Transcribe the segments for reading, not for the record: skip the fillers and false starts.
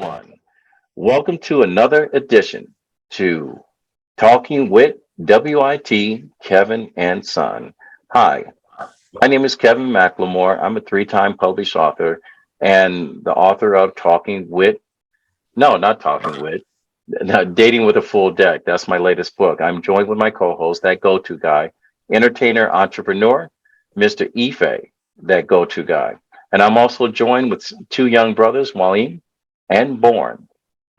everyone. Welcome to another edition to Talking with WIT Kevin and Son. Hi, my name is Kevin McLemore. I'm a three-time published author and the author of Talking with, no, not Talking with, Dating with a Full Deck. That's my latest book. I'm joined with my co-host, that go-to guy, entertainer, entrepreneur, Mr. Ife, that go-to guy. And I'm also joined with two young brothers, Waleem and Born.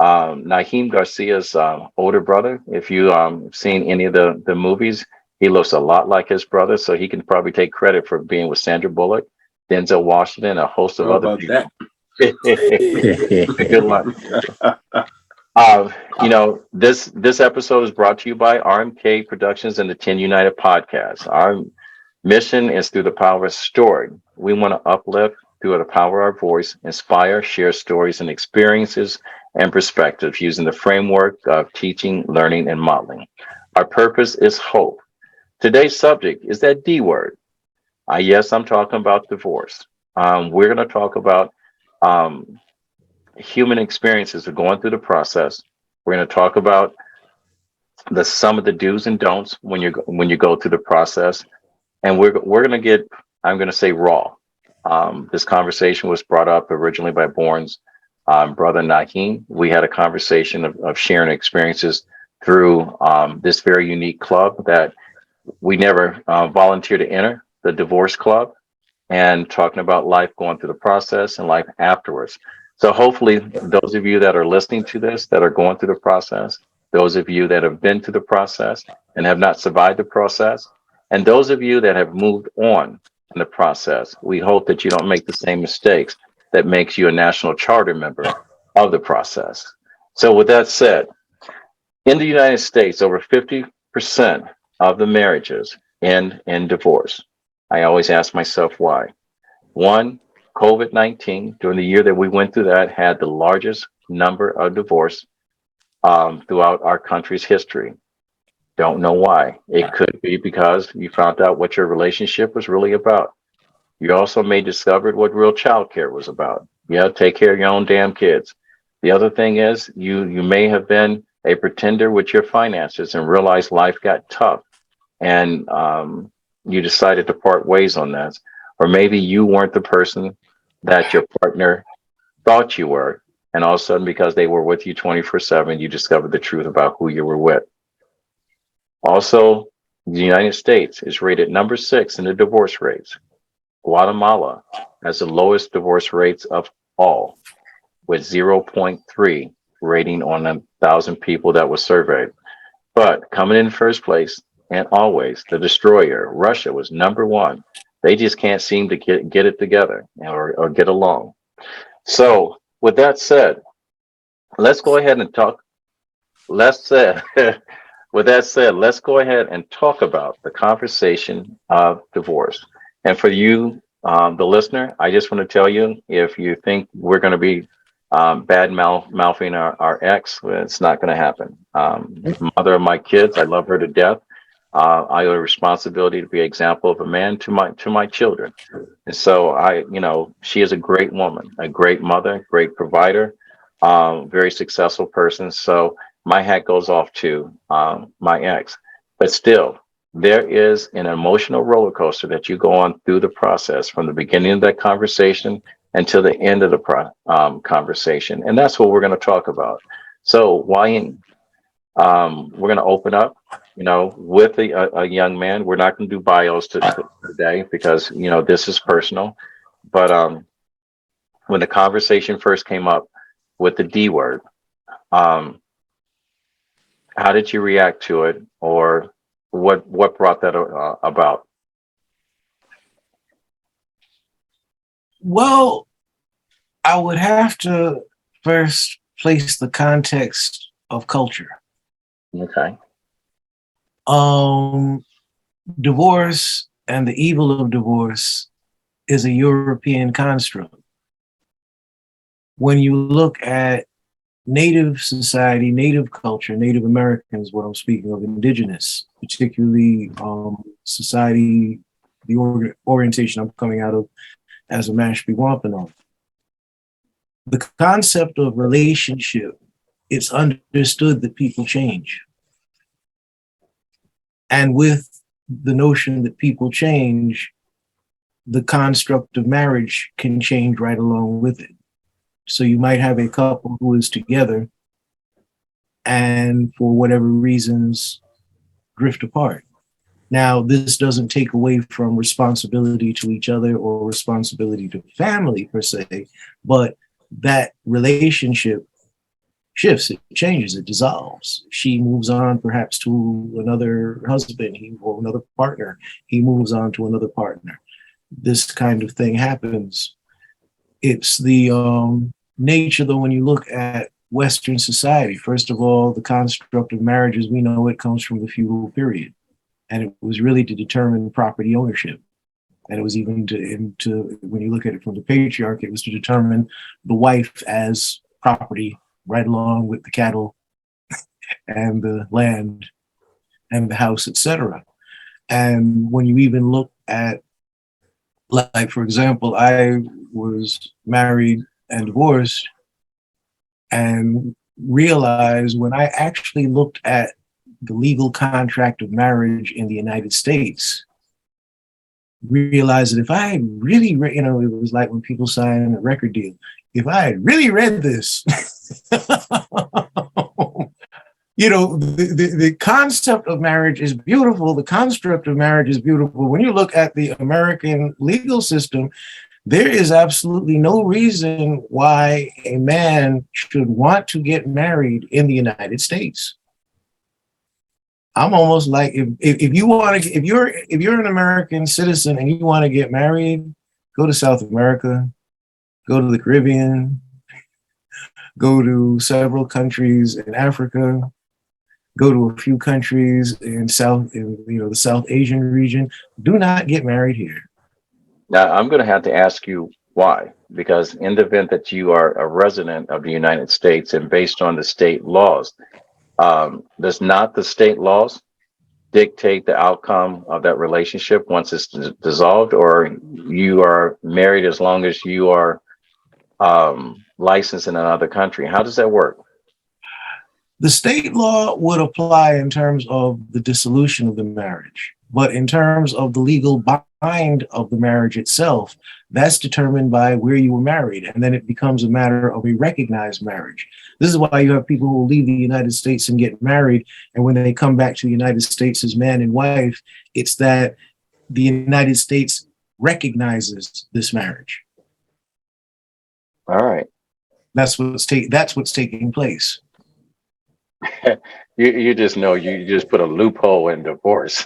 Naheem Garcia's older brother. If you seen any of the movies, he looks a lot like his brother, so he can probably take credit for being with Sandra Bullock, Denzel Washington, a host of How other about people. that? Good luck. This episode is brought to you by RMK Productions and the 10 United Podcast. Our mission is through the power of story. We want to uplift through the power of our voice, inspire, share stories and experiences and perspectives using the framework of teaching, learning, and modeling. Our purpose is hope. Today's subject is that D word. Yes, I'm talking about divorce. We're going to talk about um, human experiences of going through the process. We're going to talk about the some of the do's and don'ts when you go through the process, and we're going to get, I'm going to say, raw. This conversation was brought up originally by Bourne's brother Naheem. We had a conversation of sharing experiences through this very unique club that we never volunteered to enter, the Divorce Club, and talking about life going through the process and life afterwards. So hopefully those of you that are listening to this, that are going through the process, those of you that have been through the process and have not survived the process, and those of you that have moved on in the process, we hope that you don't make the same mistakes that makes you a national charter member of the process. So with that said, in the United States, over 50% of the marriages end in divorce. I always ask myself why. One, COVID-19, during the year that we went through that, had the largest number of divorce throughout our country's history. Don't know why. It could be because you found out what your relationship was really about. You also may discovered what real childcare was about. Yeah, take care of your own damn kids. The other thing is you may have been a pretender with your finances and realized life got tough and you decided to part ways on that. Or maybe you weren't the person that your partner thought you were. And all of a sudden, because they were with you 24/7, you discovered the truth about who you were with. Also, the United States is rated number 6 in the divorce rates. Guatemala has the lowest divorce rates of all, with 0.3 rating on 1,000 people that was surveyed. But coming in first place, and always the destroyer, Russia was number 1. They just can't seem to get it together or get along. So, with that said, let's go ahead and talk. Let's with that said, let's go ahead and talk about the conversation of divorce. And for you, the listener, I just want to tell you, if you think we're going to be mouthing our ex, well, it's not going to happen. Mother of my kids, I love her to death. I owe a responsibility to be an example of a man to my children. And so she is a great woman, a great mother, great provider, very successful person. So my hat goes off to my ex. But still, there is an emotional roller coaster that you go on through the process from the beginning of that conversation until the end of the conversation. And that's what we're going to talk about. So, Wayne, we're going to open up, with a young man. We're not going to do bios today because, this is personal. But when the conversation first came up with the D word, um, how did you react to it, or what brought that about? Well, I would have to first place the context of culture. Okay. Divorce and the evil of divorce is a European construct. When you look at Native society, Native culture, Native Americans, what I'm speaking of, indigenous, particularly society, the orientation I'm coming out of as a Mashpee Wampanoag. The concept of relationship, it's understood that people change. And with the notion that people change, the construct of marriage can change right along with it. So you might have a couple who is together and for whatever reasons drift apart. Now, this doesn't take away from responsibility to each other or responsibility to family per se, but that relationship shifts, it changes, it dissolves. She moves on perhaps to another husband or another partner. He moves on to another partner. This kind of thing happens. It's the nature, though, when you look at Western society. First of all, the construct of marriage as we know it comes from the feudal period. And it was really to determine property ownership. And it was even to when you look at it from the patriarch, it was to determine the wife as property right along with the cattle and the land and the house, etc. And when you even look at, like, for example, I was married and divorced and realized when I actually looked at the legal contract of marriage in the United States, realized that if I had really read, it was like when people sign a record deal. If I had really read this, the concept of marriage is beautiful. The construct of marriage is beautiful. When you look at the American legal system, there is absolutely no reason why a man should want to get married in the United States. I'm almost like if you want to, if you're an American citizen and you want to get married, go to South America, go to the Caribbean, go to several countries in Africa, go to a few countries in the South Asian region. Do not get married here. Now, I'm going to have to ask you why, because in the event that you are a resident of the United States and based on the state laws, does not the state laws dictate the outcome of that relationship once it's dissolved, or you are married as long as you are licensed in another country? How does that work? The state law would apply in terms of the dissolution of the marriage, but in terms of the legal bind of the marriage itself, that's determined by where you were married, and then it becomes a matter of a recognized marriage. This is why you have people who leave the United States and get married, and when they come back to the United States as man and wife, it's that the United States recognizes this marriage. All right. That's what's taking place. You just know you just put a loophole in divorce.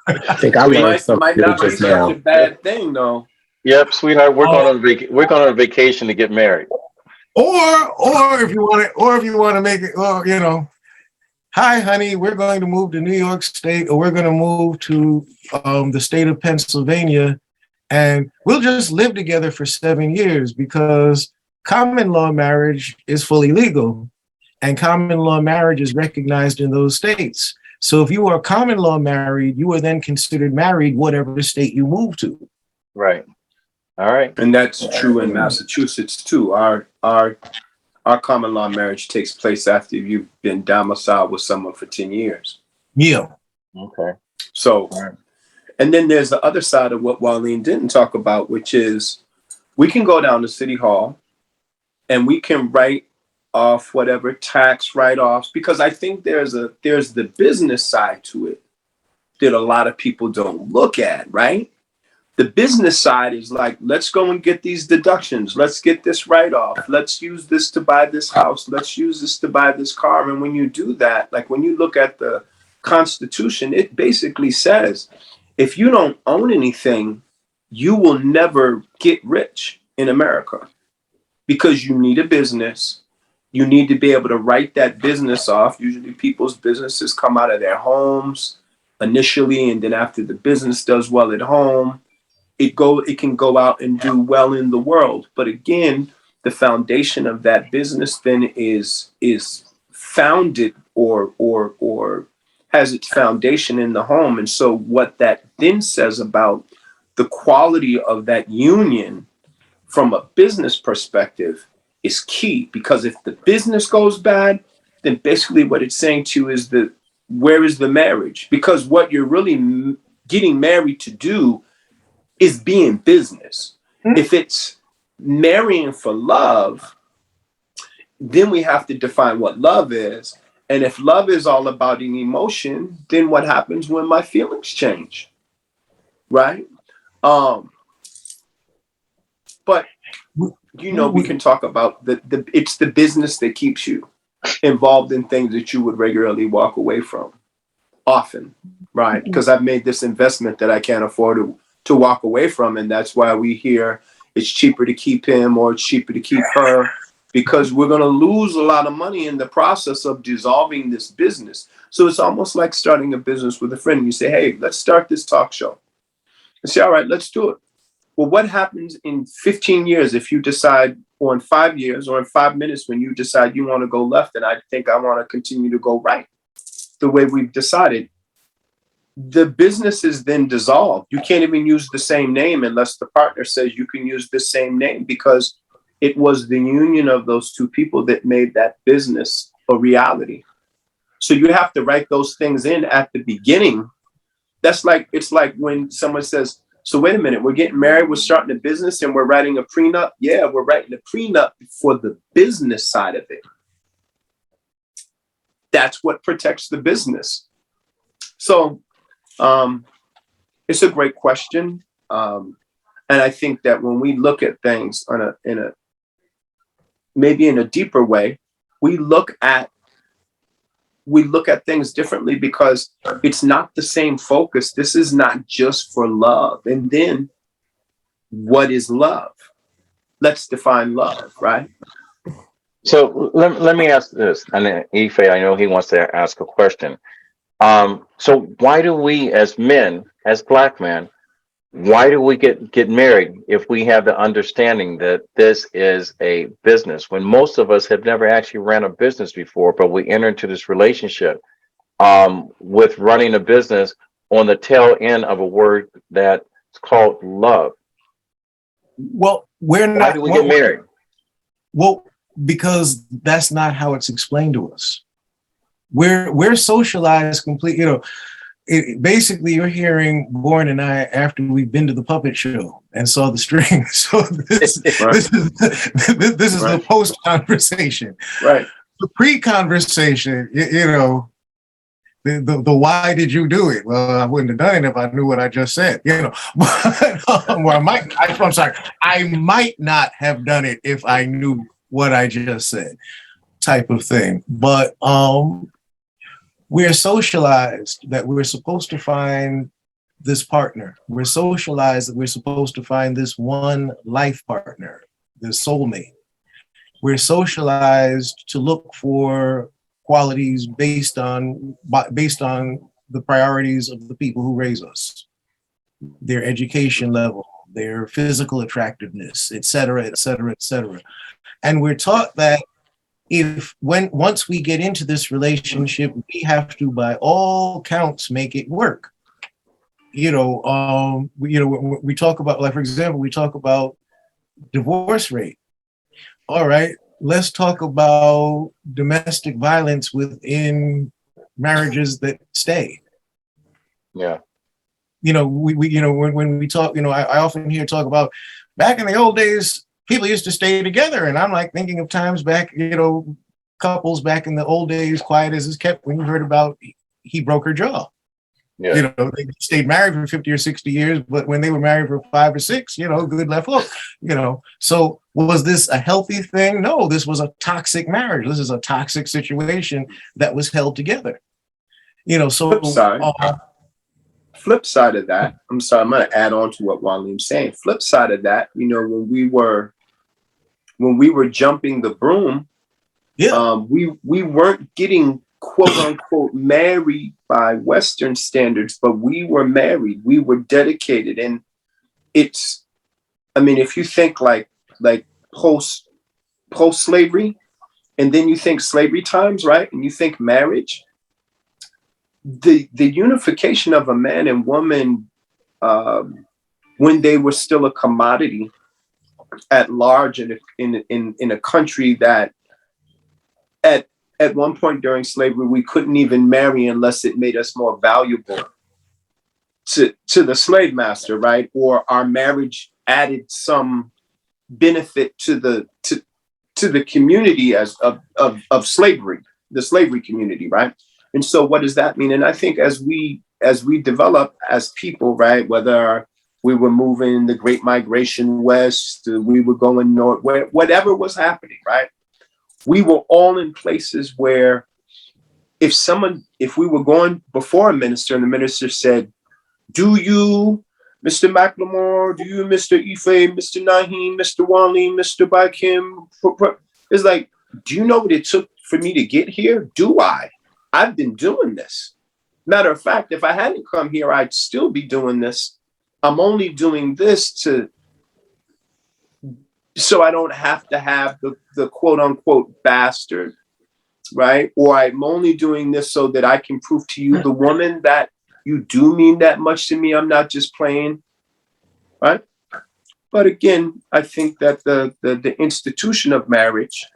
I think I learned something might not be just such now. a bad thing, though. Yep, sweetheart, we're going on vacation to get married. Or if you want to make it, well, hi, honey, we're going to move to New York State, or we're going to move to the state of Pennsylvania, and we'll just live together for 7 years because common law marriage is fully legal, and common law marriage is recognized in those states. So if you are common law married, you are then considered married whatever state you move to. Right. All right. And that's true in Massachusetts too. Our common law marriage takes place after you've been domiciled with someone for 10 years. Yeah. Okay. So, and then there's the other side of what Waleed didn't talk about, which is we can go down to City Hall and we can write off whatever tax write-offs, because I think there's the business side to it that a lot of people don't look at, right? The business side is like, let's go and get these deductions. Let's get this write-off. Let's use this to buy this house. Let's use this to buy this car. And when you do that, like when you look at the Constitution, it basically says, if you don't own anything, you will never get rich in America because you need a business. You need to be able to write that business off. Usually people's businesses come out of their homes initially, and then after the business does well at home, it can go out and do well in the world. But again, the foundation of that business then is founded or has its foundation in the home. And so what that then says about the quality of that union from a business perspective is key, because if the business goes bad, then basically what it's saying to you is where is the marriage? Because what you're really getting married to do is be in business. If it's marrying for love, then we have to define what love is. And if love is all about an emotion, then what happens when my feelings change? Right? But we can talk about it's the business that keeps you involved in things that you would regularly walk away from often, right? Because I've made this investment that I can't afford to walk away from. And that's why we hear it's cheaper to keep him or it's cheaper to keep her, because we're going to lose a lot of money in the process of dissolving this business. So it's almost like starting a business with a friend. You say, hey, let's start this talk show. And say, all right, let's do it. Well, what happens in 15 years if you decide, or in 5 years, or in 5 minutes when you decide you want to go left and I think I want to continue to go right the way we've decided? The business is then dissolved. You can't even use the same name unless the partner says you can use the same name, because it was the union of those two people that made that business a reality. So you have to write those things in at the beginning. It's like when someone says, so wait a minute, we're getting married, we're starting a business, and we're writing a prenup. Yeah, we're writing a prenup for the business side of it. That's what protects the business. So it's a great question. And I think that when we look at things maybe in a deeper way, we look at things differently, because it's not the same focus. This is not just for love. And then what is love? Let's define love, right? So let me ask this, and then Ife, I know he wants to ask a question. So why do we, as men, as Black men, why do we get married if we have the understanding that this is a business, when most of us have never actually ran a business before, but we enter into this relationship with running a business on the tail end of a word that's called love? Well, Why do we get married? Well, because that's not how it's explained to us. We're socialized completely, basically you're hearing Born and I after we've been to the puppet show and saw the strings. So this is Right. the post conversation. Right. The pre-conversation, the why did you do it? Well, I wouldn't have done it if I knew what I just said, But I might not have done it if I knew what I just said, type of thing. But we're socialized that we're supposed to find this partner. We're socialized that we're supposed to find this one life partner, this soulmate. We're socialized to look for qualities based on the priorities of the people who raise us, their education level, their physical attractiveness, et cetera, et cetera, et cetera. And we're taught that once we get into this relationship, we have to, by all counts, make it work. We talk about, like, for example, we talk about divorce rate. All right, let's talk about domestic violence within marriages that stay. Yeah. When we talk, I often hear talk about back in the old days, people used to stay together. And I'm like thinking of times back, couples back in the old days, quiet as is kept, when you heard about he broke her jaw. Yeah. They stayed married for 50 or 60 years, but when they were married for 5 or 6, good left hook, So was this a healthy thing? No, this was a toxic marriage. This is a toxic situation that was held together. Flip side of that, I'm sorry, I'm going to add on to what Waleem's saying. Flip side of that, when we were jumping the broom, we weren't getting quote unquote married by Western standards, but we were married. We were dedicated, and if you think like post slavery, and then you think slavery times, right, and you think marriage. The unification of a man and woman when they were still a commodity at large in a country that at one point during slavery, we couldn't even marry unless it made us more valuable to the slave master, right? Or our marriage added some benefit to the community of slavery, the slavery community, right? And so what does that mean? And I think as we develop as people, right, whether we were moving the Great Migration west, we were going north, whatever was happening, right? We were all in places where if we were going before a minister and the minister said, do you, Mr. McLemore, do you, Mr. Ife, Mr. Naheem, Mr. Wally, Mr. Bakim, it's like, do you know what it took for me to get here? Do I? I've been doing this. Matter of fact, if I hadn't come here, I'd still be doing this. I'm only doing this so I don't have to have the quote unquote bastard, right? Or I'm only doing this so that I can prove to you, the woman, that you do mean that much to me. I'm not just playing, right? But again, I think that the institution of marriage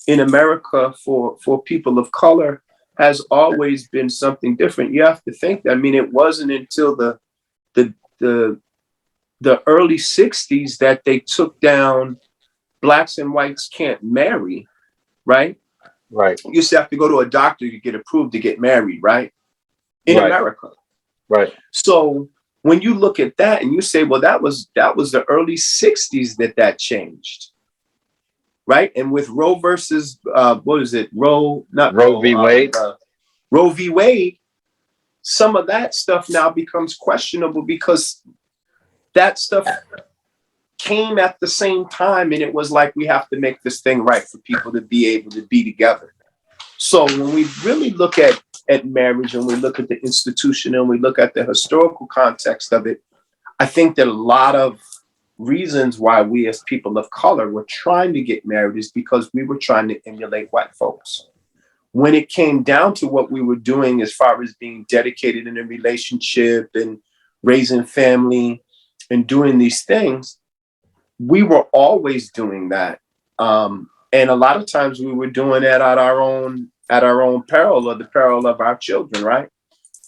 in America for people of color has always been something different. You have to think that, I mean, it wasn't until the early 60s that they took down blacks and whites can't marry, right? Right. You used to have to go to a doctor to get approved to get married, right? In America. Right. So when you look at that and you say, well, that was the early 60s that changed, right? And with Roe versus, what is it? Roe v. Wade. Roe v. Wade, some of that stuff now becomes questionable because that stuff came at the same time, and it was like, we have to make this thing right for people to be able to be together. So when we really look at marriage and we look at the institution and we look at the historical context of it, I think that a lot of reasons why we as people of color were trying to get married is because we were trying to emulate white folks. When it came down to what we were doing as far as being dedicated in a relationship and raising family and doing these things, we were always doing that. And a lot of times we were doing that at our own peril, or the peril of our children, right?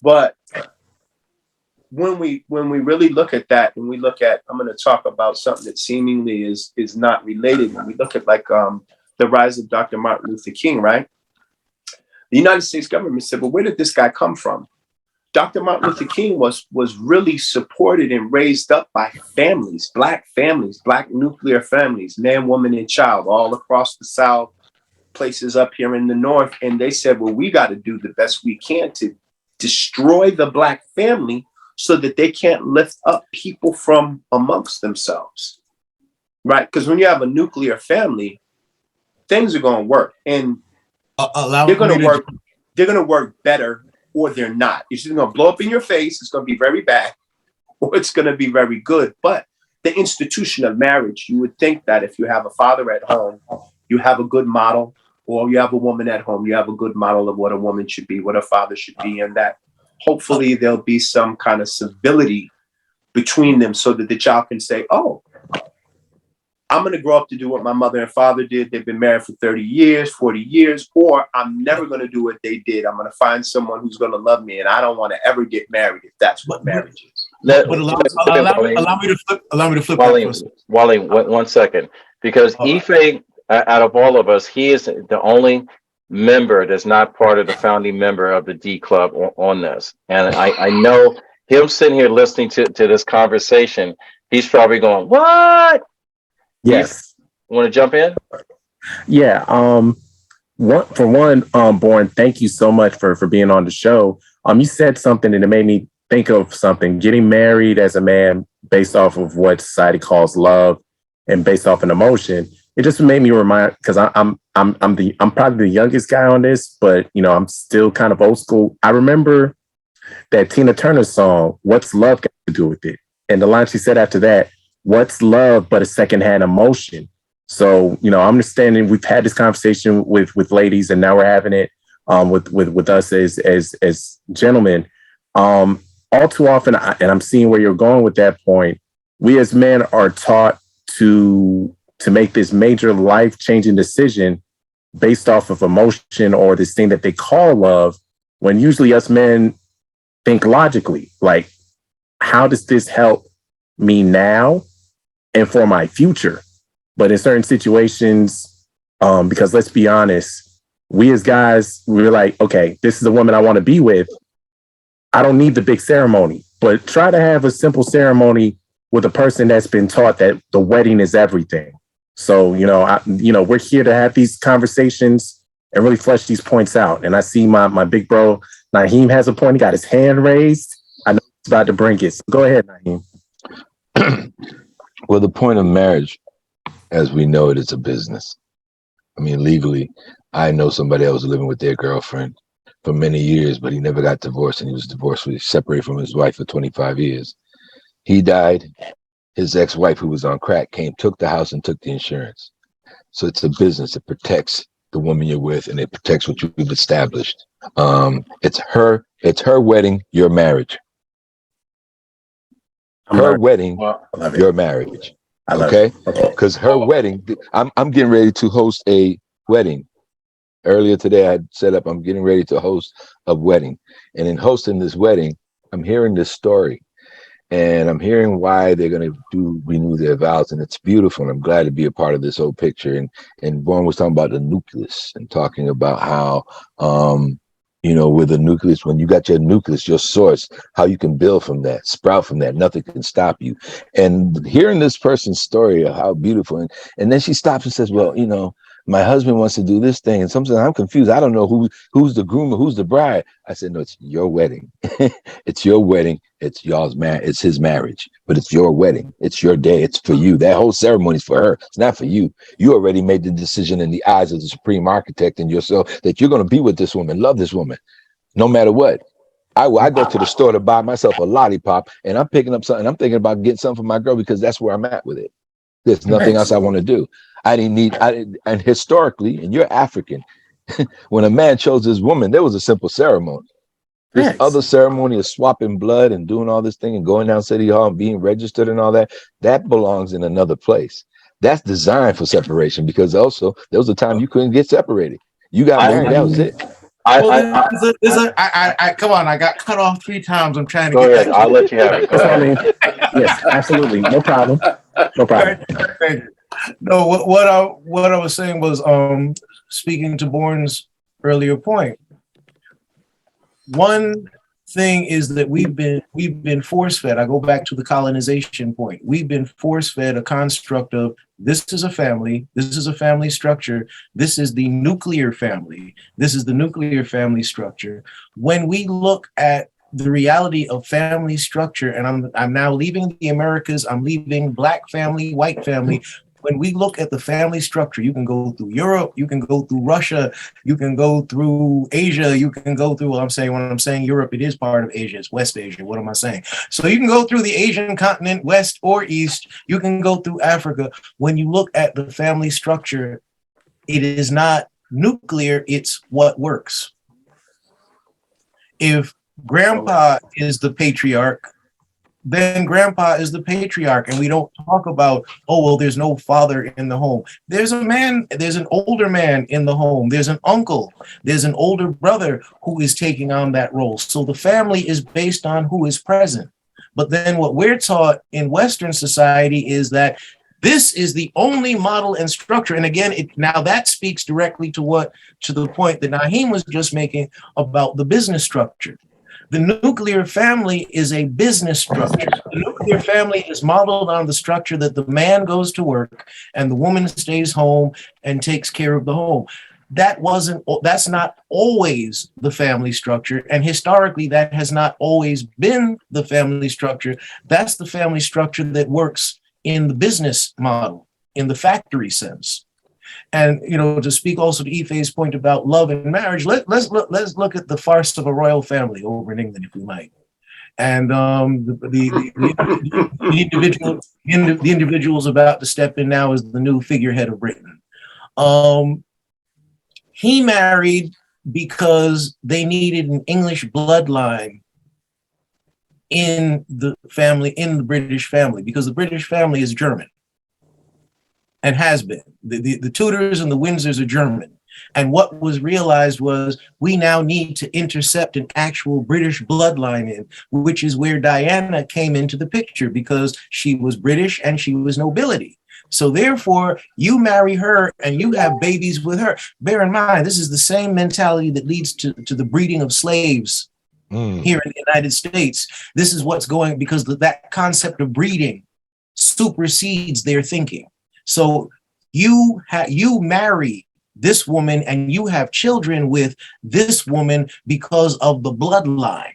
But when we really look at that, and we look at, I'm going to talk about something that seemingly is not related. When we look at like the rise of Dr. Martin Luther King, right? The United States government said, well, where did this guy come from? Dr. Martin Luther King was really supported and raised up by families, black nuclear families, man, woman, and child, all across the South, places up here in the North. And they said, well, we got to do the best we can to destroy the black family so that they can't lift up people from amongst themselves, right? Because when you have a nuclear family, things are going to work, and they're going to work better, or they're not. It's just going to blow up in your face. It's going to be very bad, or it's going to be very good. But the institution of marriage, you would think that if you have a father at home, you have a good model, or you have a woman at home, you have a good model of what a woman should be, what a father should be, and that hopefully there'll be some kind of civility between them so that the child can say, oh, I'm going to grow up to do what my mother and father did. They've been married for 30 years, 40 years, or I'm never going to do what they did. I'm going to find someone who's going to love me, and I don't want to ever get married if that's what marriage is. Allow me to flip. Wally, one second, because Ife, out of all of us, he is the only member that's not part of the founding member of the D Club on this. And I know him sitting here listening to this conversation, he's probably going, what? Yes. Want to jump in? Yeah. Born, thank you so much for being on the show. You said something and it made me think of something. Getting married as a man based off of what society calls love and based off an emotion. It just made me remind, because I'm probably the youngest guy on this, but I'm still kind of old school. I remember that Tina Turner song, "What's Love Got to Do with It?" And the line she said after that, "What's love but a secondhand emotion?" So, I'm understanding we've had this conversation with ladies, and now we're having it with us as gentlemen. all too often, and I'm seeing where you're going with that point, we as men are taught to make this major life-changing decision based off of emotion or this thing that they call love, when usually us men think logically, like, how does this help me now and for my future? But in certain situations, because let's be honest, we as guys, we're like, okay, this is the woman I want to be with. I don't need the big ceremony, but try to have a simple ceremony with a person that's been taught that the wedding is everything. So, we're here to have these conversations and really flesh these points out. And I see my big bro, Naheem, has a point. He got his hand raised. I know he's about to bring it. So go ahead, Naheem. Well, the point of marriage, as we know it, is a business. I mean, legally, I know somebody that was living with their girlfriend for many years, but he never got divorced, and he was divorced, separated from his wife for 25 years. He died. His ex-wife, who was on crack, took the house and took the insurance. So it's a business. It protects the woman you're with, and it protects what you've established. It's her wedding, your marriage. Her wedding, your marriage. Okay? Because her wedding, I'm getting ready to host a wedding. Earlier today, I set up, I'm getting ready to host a wedding. And in hosting this wedding, I'm hearing this story. And I'm hearing why they're going to renew their vows. And it's beautiful. And I'm glad to be a part of this whole picture. And Vaughn was talking about the nucleus and talking about how, with the nucleus, when you got your nucleus, your source, how you can build from that, sprout from that, nothing can stop you. And hearing this person's story of how beautiful, and then she stops and says, well, my husband wants to do this thing. And sometimes I'm confused. I don't know who's the groom or who's the bride. I said, no, it's your wedding. It's your wedding. It's y'all's marriage. It's his marriage, but it's your wedding. It's your day. It's for you. That whole ceremony is for her. It's not for you. You already made the decision in the eyes of the supreme architect and yourself that you're going to be with this woman, love this woman, no matter what. I go to the store to buy myself a lollipop, and I'm picking up something. I'm thinking about getting something for my girl because that's where I'm at with it. There's nothing else I want to do. And historically, and you're African, when a man chose his woman, there was a simple ceremony. This other ceremony of swapping blood and doing all this thing and going down City Hall and being registered and all that, that belongs in another place. That's designed for separation, because also there was a time you couldn't get separated. You got married, that was it. Come on, I got cut off 3 times. I'm trying to go get ahead. I'll let you have it. Go ahead. Yes, absolutely. No problem. No problem. No, what I was saying was, speaking to Bourne's earlier point. One thing is that we've been force-fed. I go back to the colonization point. We've been force-fed a construct of this is a family, this is a family structure, this is the nuclear family, this is the nuclear family structure. When we look at the reality of family structure, and I'm now leaving the Americas, I'm leaving Black family, white family. When we look at the family structure, you can go through Europe, you can go through Russia, you can go through Asia, you can go through, when I'm saying Europe, it is part of Asia, it's West Asia, what am I saying? So you can go through the Asian continent, West or East, you can go through Africa. When you look at the family structure, it is not nuclear, it's what works. If grandpa is the patriarch, then grandpa is the patriarch, and we don't talk about, oh, well, there's no father in the home. There's an older man in the home. There's an uncle, there's an older brother who is taking on that role. So the family is based on who is present. But then what we're taught in Western society is that this is the only model and structure. And again, now that speaks directly to the point that Naheem was just making about the business structure. The nuclear family is a business structure. The nuclear family is modeled on the structure that the man goes to work and the woman stays home and takes care of the home. That's not always the family structure. And historically, that has not always been the family structure. That's the family structure that works in the business model, in the factory sense. And, to speak also to Ife's point about love and marriage, let's look at the farce of a royal family over in England, if we might. And the individuals about to step in now as the new figurehead of Britain. He married because they needed an English bloodline in the family, in the British family, because the British family is German and has been. The Tudors and the Windsors are German. And what was realized was we now need to intercept an actual British bloodline in, which is where Diana came into the picture, because she was British and she was nobility. So therefore, you marry her and you have babies with her. Bear in mind, this is the same mentality that leads to the breeding of slaves here in the United States. This is what's going, because that concept of breeding supersedes their thinking. So you marry this woman and you have children with this woman because of the bloodline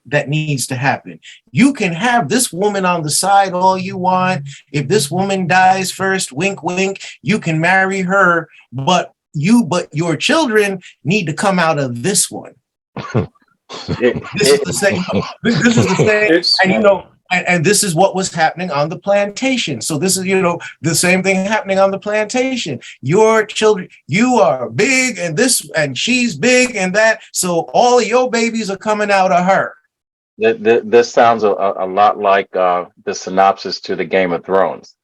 that needs to happen. You can have this woman on the side all you want. If this woman dies first, wink, wink, you can marry her, but your children need to come out of this one. This is the same. This is the same. And you know, and this is what was happening on the plantation. So this is, you know, the same thing happening on the plantation. Your children, you are big and this, and she's big and that. So all of your babies are coming out of her. This sounds a lot like the synopsis to the Game of Thrones.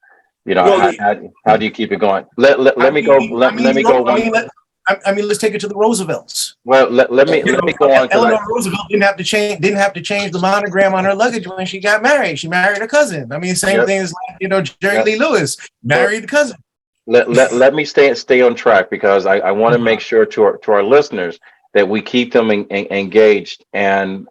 You know, Well, how do you keep it going? Let me go. Let me go. I mean, let's take it to the Roosevelts. Well, let me go on. Eleanor Roosevelt didn't have to change the monogram on her luggage when she got married. She married her cousin. I mean, same thing as, like, you know, Jerry Lee Lewis married the cousin. Let me stay on track, because I want to make sure to our listeners that we keep them engaged, and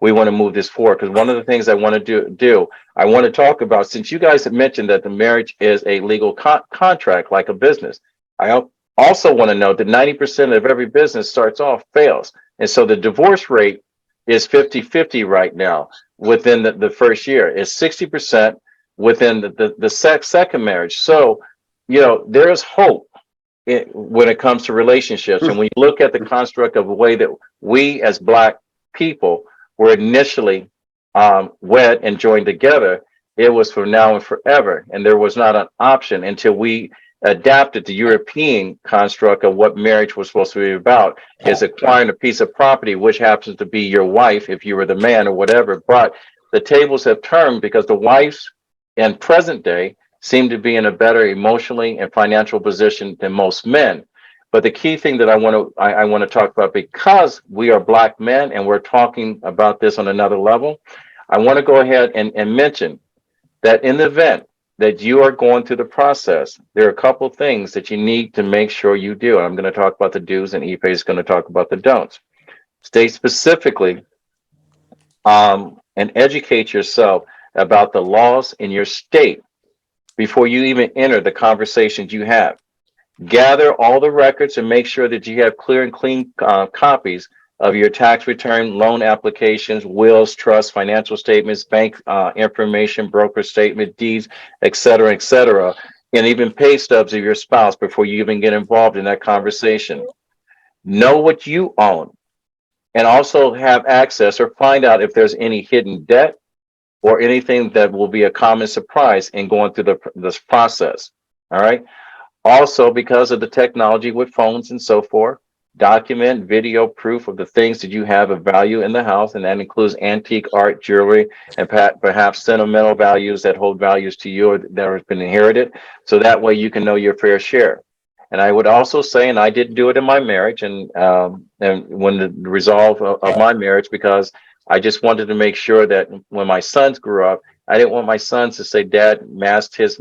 we want to move this forward. Because one of the things I want to do, I want to talk about, since you guys have mentioned that the marriage is a legal contract like a business, I also want to note that 90% of every business starts off fails. And so the divorce rate is 50-50 right now within the first year. It's 60% within the second marriage. So, you know, there's hope when it comes to relationships. And when you look at the construct of the way that we as Black people were initially wed and joined together, it was for now and forever. And there was not an option until we adapted the European construct of what marriage was supposed to be about, is acquiring a piece of property, which happens to be your wife if you were the man or whatever. But the tables have turned, because the wives in present day seem to be in a better emotionally and financial position than most men. But the key thing that I want to talk about, because we are Black men and we're talking about this on another level, I want to go ahead and mention that in the event that you are going through the process, there are a couple of things that you need to make sure you do. And I'm going to talk about the do's, and Ife is going to talk about the don'ts. State specifically and educate yourself about the laws in your state before you even enter the conversations you have. Gather all the records and make sure that you have clear and clean copies of your tax return, loan applications, wills, trusts, financial statements, bank information, broker statement, deeds, et cetera, and even pay stubs of your spouse before you even get involved in that conversation. Know what you own, and also have access or find out if there's any hidden debt or anything that will be a common surprise in going through this process. All right. Also, because of the technology with phones and so forth, document video proof of the things that you have of value in the house, and that includes antique art, jewelry, and perhaps sentimental values that hold values to you or that have been inherited. So that way you can know your fair share. And I would also say, and I didn't do it in my marriage, and when the resolve of my marriage, because I just wanted to make sure that when my sons grew up, I didn't want my sons to say Dad masked his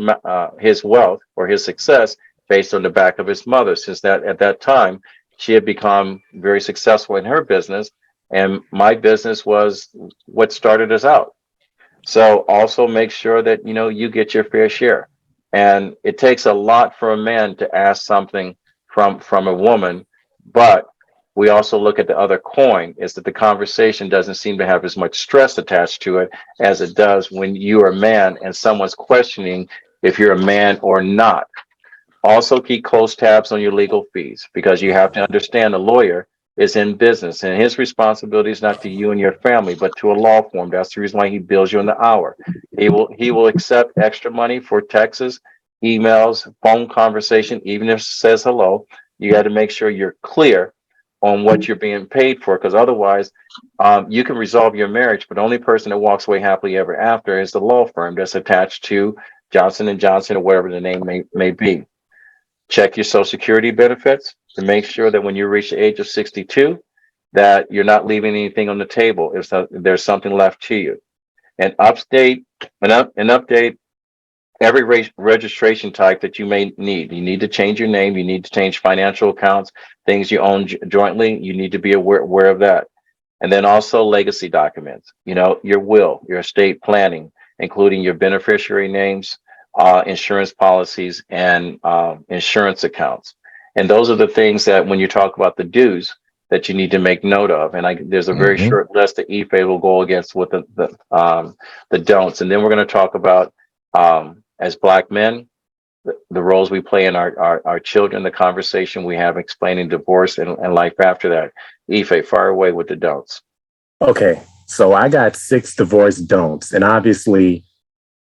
wealth or his success based on the back of his mother, since that at that time she had become very successful in her business, and my business was what started us out. So also make sure that, you know, you get your fair share. And it takes a lot for a man to ask something from a woman, but we also look at the other coin, is that the conversation doesn't seem to have as much stress attached to it as it does when you are a man and someone's questioning if you're a man or not. Also keep close tabs on your legal fees, because you have to understand a lawyer is in business and his responsibility is not to you and your family, but to a law firm. That's the reason why he bills you in the hour. He will accept extra money for texts, emails, phone conversation, even if it says hello. You got to make sure you're clear on what you're being paid for, because otherwise you can resolve your marriage, but the only person that walks away happily ever after is the law firm that's attached to Johnson and Johnson, or whatever the name may be. Check your Social Security benefits to make sure that when you reach the age of 62, that you're not leaving anything on the table if there's something left to you. And update every registration type that you may need. You need to change your name. You need to change financial accounts, things you own jointly. You need to be aware of that. And then also legacy documents, your will, your estate planning, including your beneficiary names, insurance policies, and insurance accounts. And those are the things that when you talk about the dues that you need to make note of. And there's a very short list that Ife will go against with the don'ts. And then we're going to talk about, as Black men, the roles we play in our children, the conversation we have explaining divorce and life after that. Ife, fire away with the don'ts. Okay, so I got 6 divorce don'ts, and obviously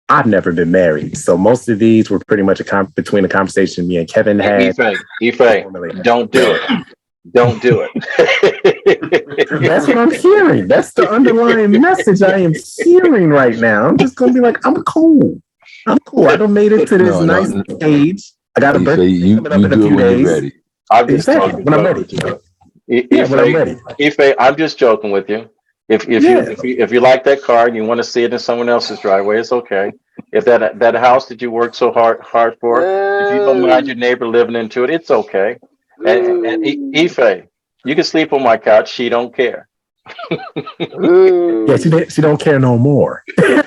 I've never been married, so most of these were pretty much between the conversation me and Kevin had. Ife, don't do it. Don't do it. That's what I'm hearing. That's the underlying message I am hearing right now. I'm just gonna be like, I'm cool. I done made it to this nice age. I got a birthday coming up in a few days. Ready. I'm just talking when I'm ready. When I'm ready. Ife, I'm just joking with you. If you like that car and you want to see it in someone else's driveway, it's okay. If that house that you worked so hard for, if you don't mind your neighbor living into it, it's okay. And Ife, you can sleep on my couch. She don't care. Yeah, she don't care no more. Hey,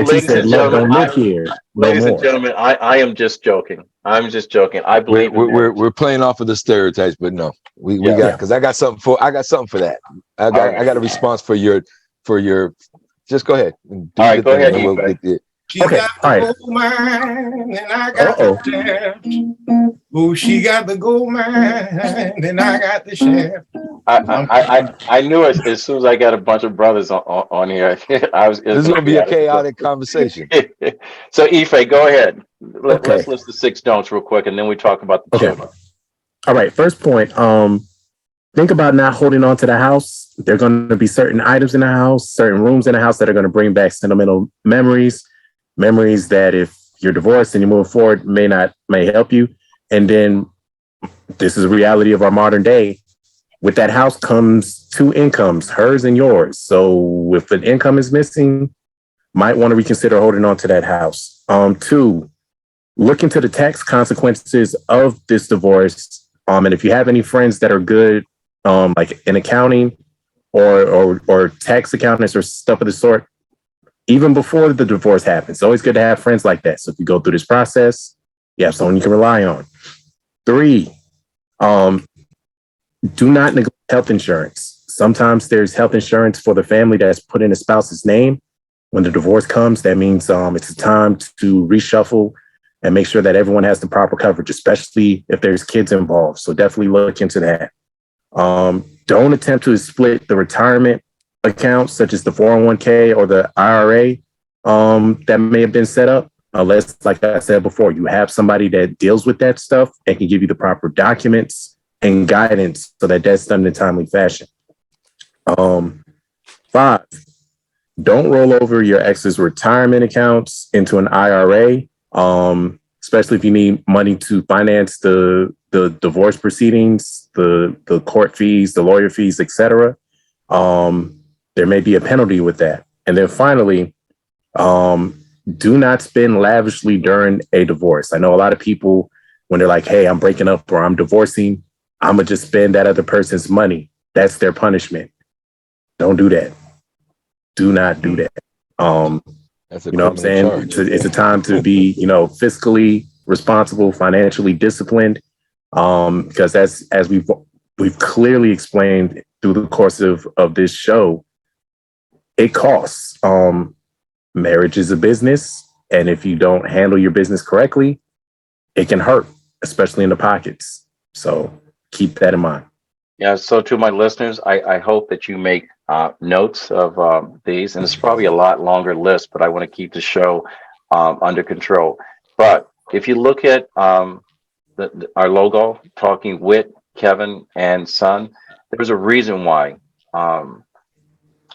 ladies and gentlemen, I am just joking. I'm just joking. I believe we're playing off of the stereotypes, but no, we got, because I got something for that. I got a response for your. Just go ahead. All right, go ahead. She got the gold mine and I got the shaft. Oh, she got the gold mine and I got the shaft. I knew it as soon as I got a bunch of brothers on here. This is going to be a chaotic conversation. So Ife, go ahead. Let's list the 6 don'ts real quick, and then we talk about the children. All right. First point. Think about not holding on to the house. There are going to be certain items in the house, certain rooms in the house that are going to bring back sentimental memories that if you're divorced and you move forward may help you. And then this is a reality of our modern day. With that house comes 2 incomes, hers and yours. So if an income is missing, might want to reconsider holding on to that house. 2, look into the tax consequences of this divorce. And if you have any friends that are good, like in accounting or tax accountants or stuff of the sort, even before the divorce happens, it's always good to have friends like that. So if you go through this process, you have someone you can rely on. 3, do not neglect health insurance. Sometimes there's health insurance for the family that's put in a spouse's name. When the divorce comes, that means it's a time to reshuffle and make sure that everyone has the proper coverage, especially if there's kids involved. So definitely look into that. Don't attempt to split the retirement accounts, such as the 401k or the IRA that may have been set up, unless, like I said before, you have somebody that deals with that stuff and can give you the proper documents and guidance so that that's done in a timely fashion. 5, don't roll over your ex's retirement accounts into an IRA, especially if you need money to finance the divorce proceedings, the court fees, the lawyer fees, etc. There may be a penalty with that. And then finally, do not spend lavishly during a divorce. I know a lot of people, when they're like, hey, I'm breaking up or I'm divorcing, I'm going to just spend that other person's money. That's their punishment. Don't do that. Do not do that. That's a you know what I'm saying? It's a time to be, fiscally responsible, financially disciplined. Because as we've clearly explained through the course of this show, it costs. Marriage is a business, and if you don't handle your business correctly, it can hurt, especially in the pockets. So keep that in mind. Yeah. So to my listeners, I hope that you make notes of these, and it's probably a lot longer list, but I want to keep the show under control. But if you look at our logo, Talking Wit, Kevin and Son, there's a reason why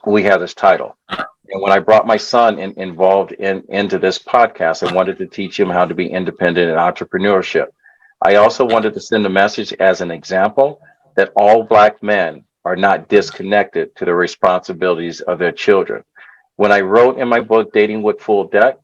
we have this title. And when I brought my son involved into this podcast, I wanted to teach him how to be independent in entrepreneurship. I also wanted to send a message as an example that all Black men are not disconnected to the responsibilities of their children. When I wrote in my book, Dating with Full Deck,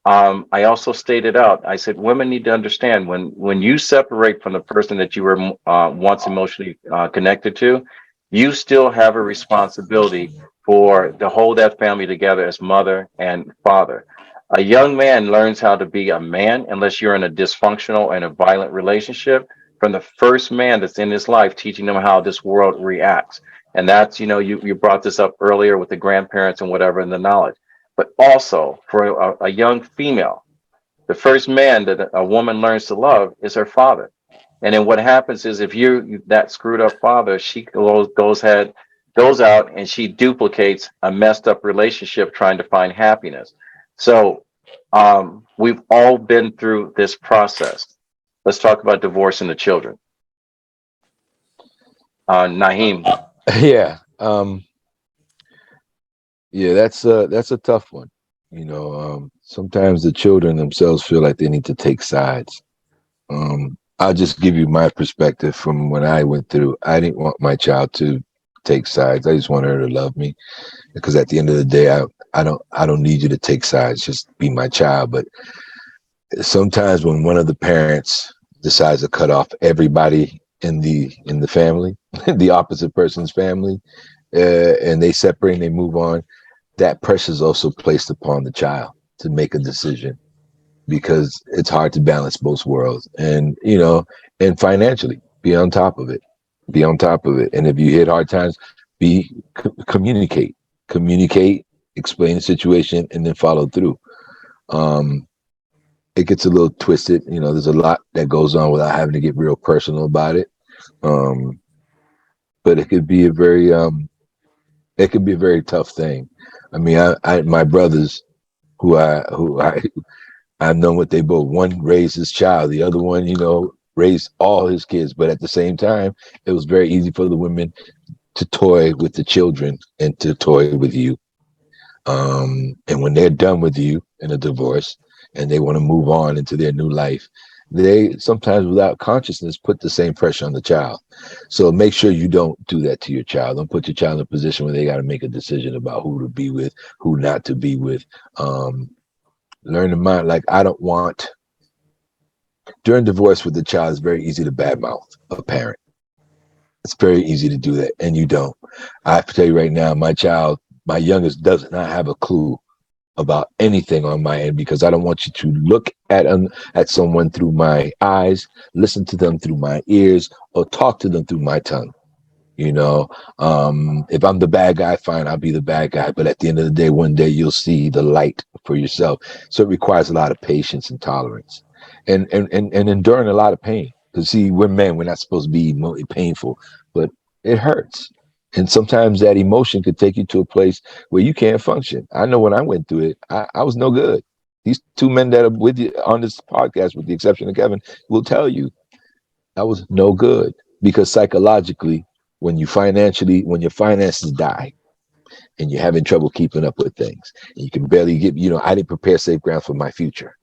I also stated out, I said, women need to understand when you separate from the person that you were once emotionally connected to, you still have a responsibility to hold that family together as mother and father. A young man learns how to be a man unless you're in a dysfunctional and a violent relationship from the first man that's in his life, teaching them how this world reacts. And that's, you brought this up earlier with the grandparents and whatever and the knowledge. But also for a young female, the first man that a woman learns to love is her father. And then what happens is if you that screwed up father, she goes out and she duplicates a messed up relationship trying to find happiness. So we've all been through this process. Let's talk about divorce and the children. Naheem. Yeah. Yeah, that's a tough one. Sometimes the children themselves feel like they need to take sides. I'll just give you my perspective from when I went through. I didn't want my child to take sides. I just want her to love me, because at the end of the day, I don't need you to take sides. Just be my child. But sometimes when one of the parents decides to cut off everybody in the family, the opposite person's family, and they separate and they move on, that pressure is also placed upon the child to make a decision, because it's hard to balance both worlds, and and financially be on top of it. And if you hit hard times, communicate, explain the situation, and then follow through. It gets a little twisted. There's a lot that goes on without having to get real personal about it. But it could be a very tough thing. I mean, my brothers, who I've known what they both, one raised his child, the other one, raised all his kids. But at the same time, it was very easy for the women to toy with the children and to toy with you. And when they're done with you in a divorce and they want to move on into their new life, they sometimes, without consciousness, put the same pressure on the child. So make sure you don't do that to your child. Don't put your child in a position where they got to make a decision about who to be with, who not to be with. Learn to mind, like, I don't want, during divorce with the child, it's very easy to badmouth a parent. It's very easy to do that, and you don't. I have to tell you right now, my youngest does not have a clue about anything on my end, because I don't want you to look at someone through my eyes, listen to them through my ears, or talk to them through my tongue. If I'm the bad guy, fine, I'll be the bad guy. But at the end of the day, one day you'll see the light for yourself. So it requires a lot of patience and tolerance, and enduring a lot of pain. Because see, we're men, we're not supposed to be painful, but it hurts. And sometimes that emotion could take you to a place where you can't function. I know when I went through it, I was no good. These two men that are with you on this podcast, with the exception of Kevin, will tell you I was no good, because psychologically, when your finances die and you're having trouble keeping up with things, and you can barely I didn't prepare safe ground for my future.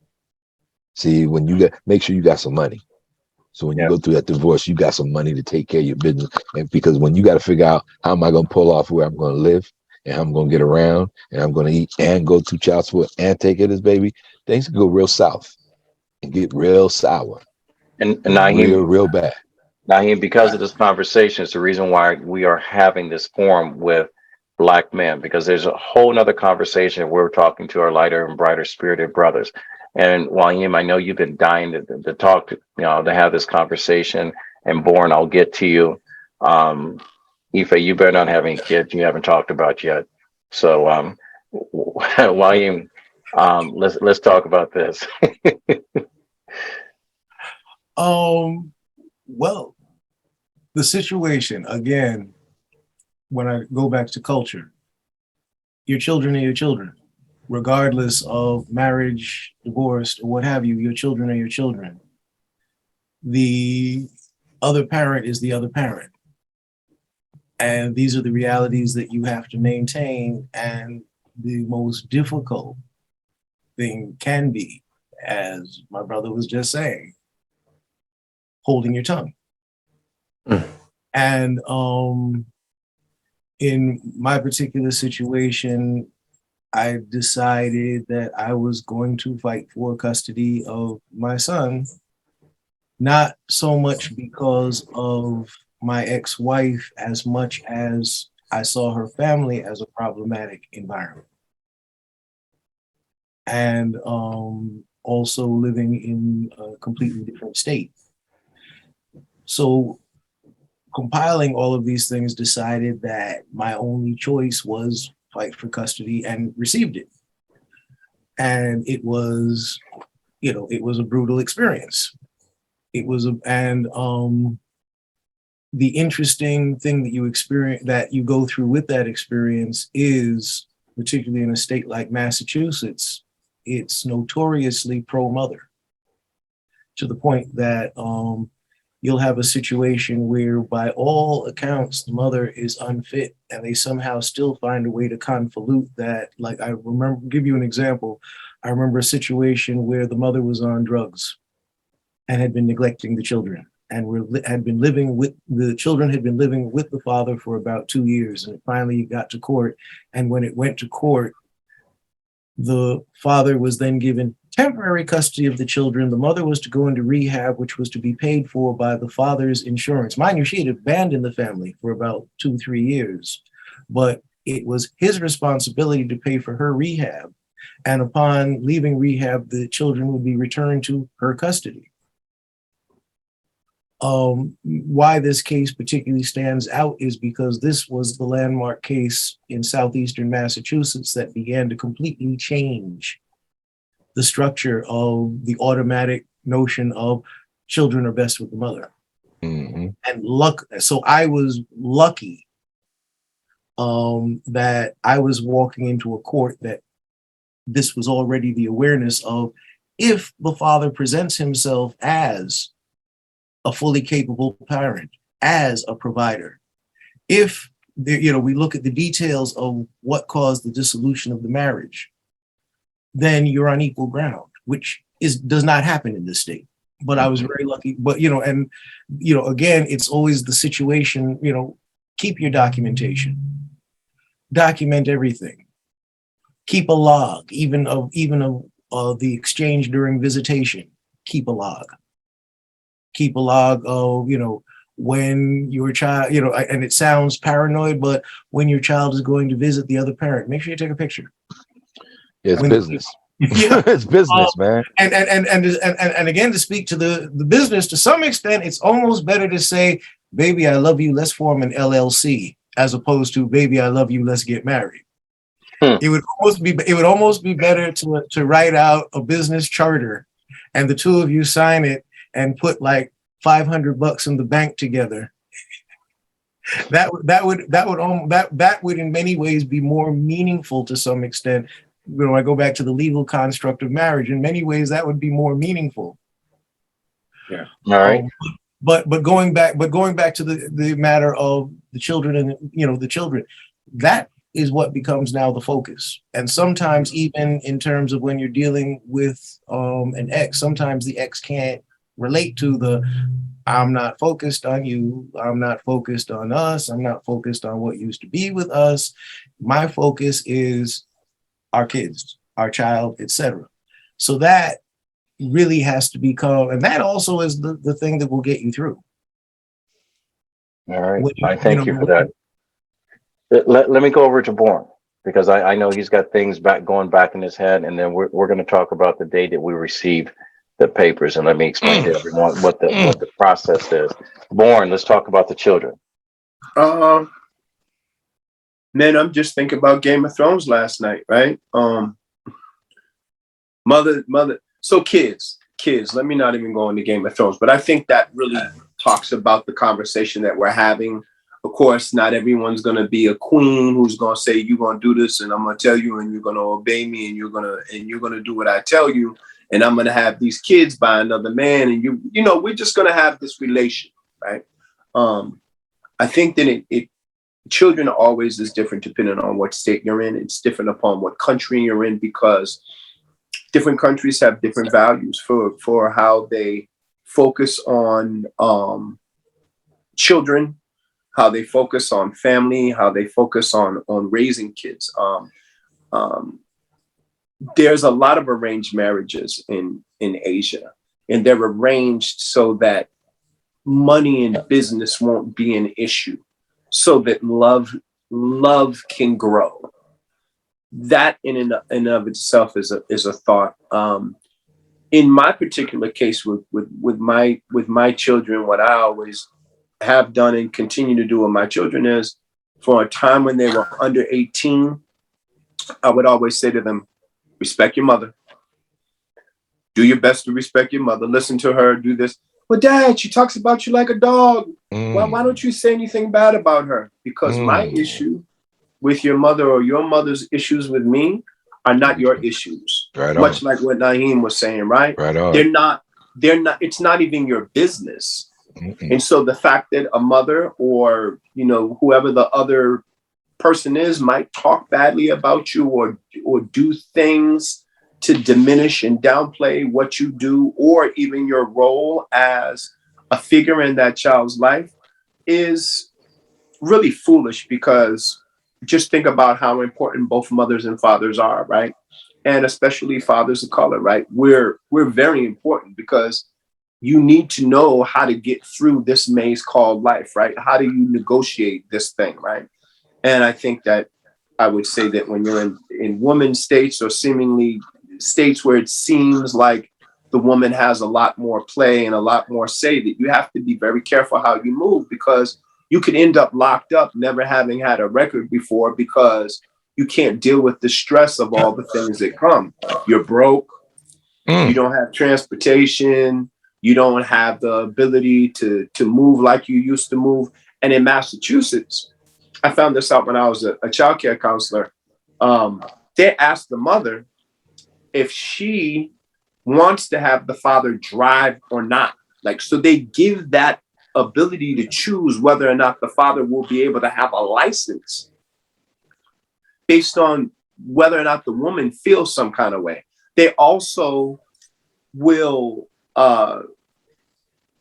See, when make sure you got some money. So when you go through that divorce, you got some money to take care of your business. And because when you got to figure out how am I going to pull off where I'm going to live, and how I'm going to get around, and I'm going to eat and go to child support and take care of this baby, things can go real south and get real sour And Naheem, real bad. Naheem, because of this conversation, it's the reason why we are having this forum with Black men, because there's a whole nother conversation. We're talking to our lighter and brighter spirited brothers. And Waheem, I know you've been dying to talk to, to have this conversation. And Born, I'll get to you. Ife, you better not have any kids you haven't talked about yet. So Waheem, let's talk about this. Well, the situation, again, when I go back to culture, your children are your children, regardless of marriage, divorce, or what have you. Your children are your children. The other parent is the other parent. And these are the realities that you have to maintain. And the most difficult thing can be, as my brother was just saying, holding your tongue. And in my particular situation, I decided that I was going to fight for custody of my son, not so much because of my ex-wife as much as I saw her family as a problematic environment. And also living in a completely different state. So compiling all of these things, decided that my only choice was fight for custody, and received it. And it was, it was a brutal experience. It was, the interesting thing that you experience, that you go through with that experience, is, particularly in a state like Massachusetts, it's notoriously pro-mother, to the point that you'll have a situation where, by all accounts, the mother is unfit, and they somehow still find a way to convolute that. Like, I remember, give you an example. I remember a situation where the mother was on drugs and had been neglecting the children, and the children had been living with the father for about 2 years, and it finally got to court. And when it went to court, the father was then given temporary custody of the children. The mother was to go into rehab, which was to be paid for by the father's insurance. Mind you, she had abandoned the family for about 2-3 years, but it was his responsibility to pay for her rehab. And upon leaving rehab, the children would be returned to her custody. Why this case particularly stands out is because this was the landmark case in southeastern Massachusetts that began to completely change the structure of the automatic notion of children are best with the mother. Mm-hmm. And so I was lucky that I was walking into a court that this was already the awareness of, if the father presents himself as a fully capable parent, as a provider, if we look at the details of what caused the dissolution of the marriage, then you're on equal ground, which does not happen in this state. But I was very lucky. But again, it's always the situation. Keep your documentation, document everything, keep a log, even of the exchange during visitation. Keep a log. Keep a log of, when your child, and it sounds paranoid, but when your child is going to visit the other parent, make sure you take a picture. It's business. It's business, man. And again, to speak to the business, to some extent, it's almost better to say, baby, I love you, let's form an LLC, as opposed to, baby, I love you, let's get married. It would almost be better to write out a business charter, and the two of you sign it and put like $500 in the bank together. That would in many ways be more meaningful to some extent. I go back to the legal construct of marriage. In many ways, that would be more meaningful. Yeah. All right. But going back to the matter of the children and the children, that is what becomes now the focus. And sometimes, even in terms of when you're dealing with an ex, sometimes the ex can't relate to the, I'm not focused on you, I'm not focused on us, I'm not focused on what used to be with us. My focus is our kids, our child, etc. So that really has to become, and that also is the thing that will get you through. All right. I thank you for that. Let me go over to Bourne, because I know he's got things going back in his head, and then we're going to talk about the day that we received the papers, and let me explain to everyone what the process is. Bourne, let's talk about the children. Man, I'm just thinking about Game of Thrones last night, right? Mother. So kids. Let me not even go into Game of Thrones, but I think that really talks about the conversation that we're having. Of course, not everyone's going to be a queen who's going to say, you're going to do this and I'm going to tell you, and you're going to obey me, and you're going to do what I tell you. And I'm going to have these kids by another man. And we're just going to have this relation. right? I think that children always is different depending on what state you're in. It's different upon what country you're in, because different countries have different values for how they focus on children, how they focus on family, how they focus on raising kids. There's a lot of arranged marriages in Asia, and they're arranged so that money and business won't be an issue, so that love can grow. That in and of itself is a thought. In my particular case with my children, what I always have done and continue to do with my children is, for a time when they were under 18, I would always say to them, respect your mother. Do your best to respect your mother. Listen to her. Do this. Well, Dad, she talks about you like a dog. Why don't you say anything bad about her? Because my issue with your mother, or your mother's issues with me, are not your issues. Right on. Much like what Naheem was saying, right? Right on. They're not. It's not even your business. And so the fact that a mother, or whoever the other person is, might talk badly about you, or do things to diminish and downplay what you do, or even your role as a figure in that child's life, is really foolish. Because just think about how important both mothers and fathers are, right? And especially fathers of color, right? We're very important, because you need to know how to get through this maze called life, right? How do you negotiate this thing, right? And I think that I would say that when you're in woman states, or seemingly states where it seems like the woman has a lot more play and a lot more say, that you have to be very careful how you move, because you could end up locked up, never having had a record before, because you can't deal with the stress of all the things that come. You're broke. You don't have transportation. You don't have the ability to move like you used to move. And in Massachusetts, I found this out when I was a child care counselor. They asked the mother if she wants to have the father drive or not. Like, so they give that ability to choose whether or not the father will be able to have a license based on whether or not the woman feels some kind of way. They also will